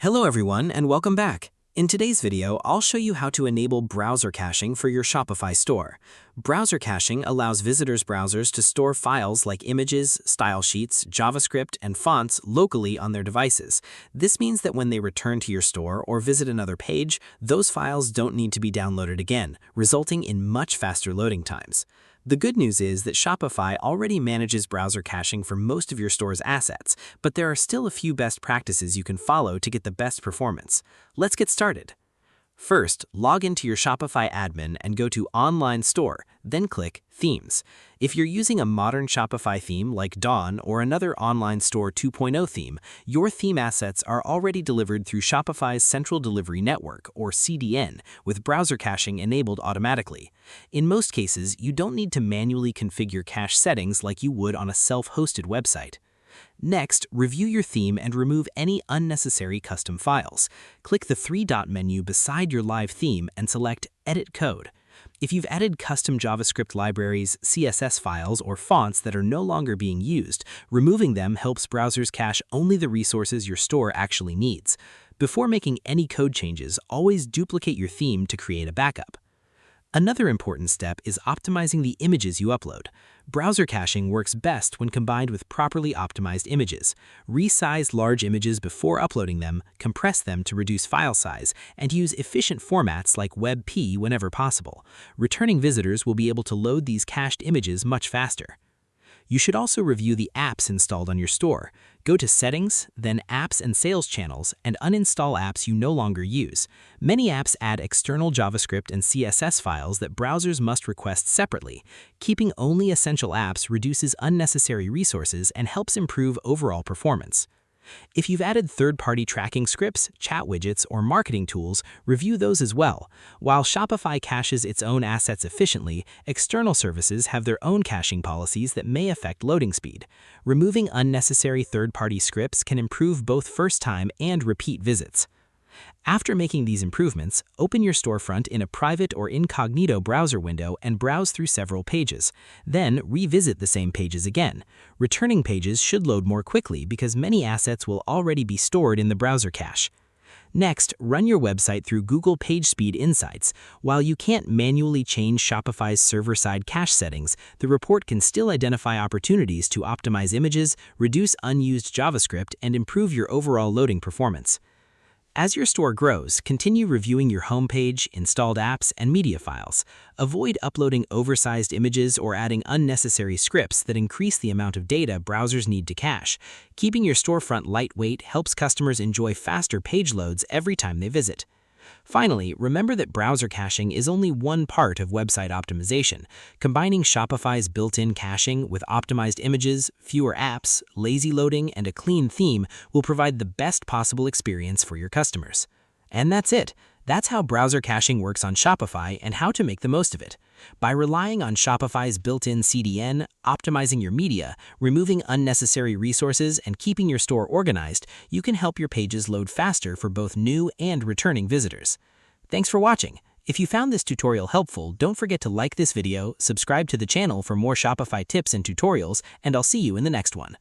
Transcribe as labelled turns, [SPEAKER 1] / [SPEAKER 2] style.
[SPEAKER 1] Hello everyone and welcome back. In today's video, I'll show you how to enable browser caching for your Shopify store. Browser caching allows visitors' browsers to store files like images, style sheets, JavaScript, and fonts locally on their devices. This means that when they return to your store or visit another page, those files don't need to be downloaded again, resulting in much faster loading times. The good news is that Shopify already manages browser caching for most of your store's assets, but there are still a few best practices you can follow to get the best performance. Let's get started. First, log into your Shopify admin and go to Online Store, then click Themes. If you're using a modern Shopify theme like Dawn or another Online Store 2.0 theme, your theme assets are already delivered through Shopify's Central Delivery Network, or CDN, with browser caching enabled automatically. In most cases, you don't need to manually configure cache settings like you would on a self-hosted website. Next, review your theme and remove any unnecessary custom files. Click the three-dot menu beside your live theme and select Edit Code. If you've added custom JavaScript libraries, CSS files, or fonts that are no longer being used, removing them helps browsers cache only the resources your store actually needs. Before making any code changes, always duplicate your theme to create a backup. Another important step is optimizing the images you upload. Browser caching works best when combined with properly optimized images. Resize large images before uploading them, compress them to reduce file size, and use efficient formats like WebP whenever possible. Returning visitors will be able to load these cached images much faster. You should also review the apps installed on your store. Go to Settings, then Apps and Sales Channels, and uninstall apps you no longer use. Many apps add external JavaScript and CSS files that browsers must request separately. Keeping only essential apps reduces unnecessary resources and helps improve overall performance. If you've added third-party tracking scripts, chat widgets, or marketing tools, review those as well. While Shopify caches its own assets efficiently, external services have their own caching policies that may affect loading speed. Removing unnecessary third-party scripts can improve both first-time and repeat visits. After making these improvements, open your storefront in a private or incognito browser window and browse through several pages. Then revisit the same pages again. Returning pages should load more quickly because many assets will already be stored in the browser cache. Next, run your website through Google PageSpeed Insights. While you can't manually change Shopify's server-side cache settings, the report can still identify opportunities to optimize images, reduce unused JavaScript, and improve your overall loading performance. As your store grows, continue reviewing your homepage, installed apps, and media files. Avoid uploading oversized images or adding unnecessary scripts that increase the amount of data browsers need to cache. Keeping your storefront lightweight helps customers enjoy faster page loads every time they visit. Finally, remember that browser caching is only one part of website optimization. Combining Shopify's built-in caching with optimized images, fewer apps, lazy loading, and a clean theme will provide the best possible experience for your customers. And that's it. That's how browser caching works on Shopify and how to make the most of it. By relying on Shopify's built-in CDN, optimizing your media, removing unnecessary resources, and keeping your store organized, you can help your pages load faster for both new and returning visitors. Thanks for watching. If you found this tutorial helpful, don't forget to like this video, subscribe to the channel for more Shopify tips and tutorials, and I'll see you in the next one.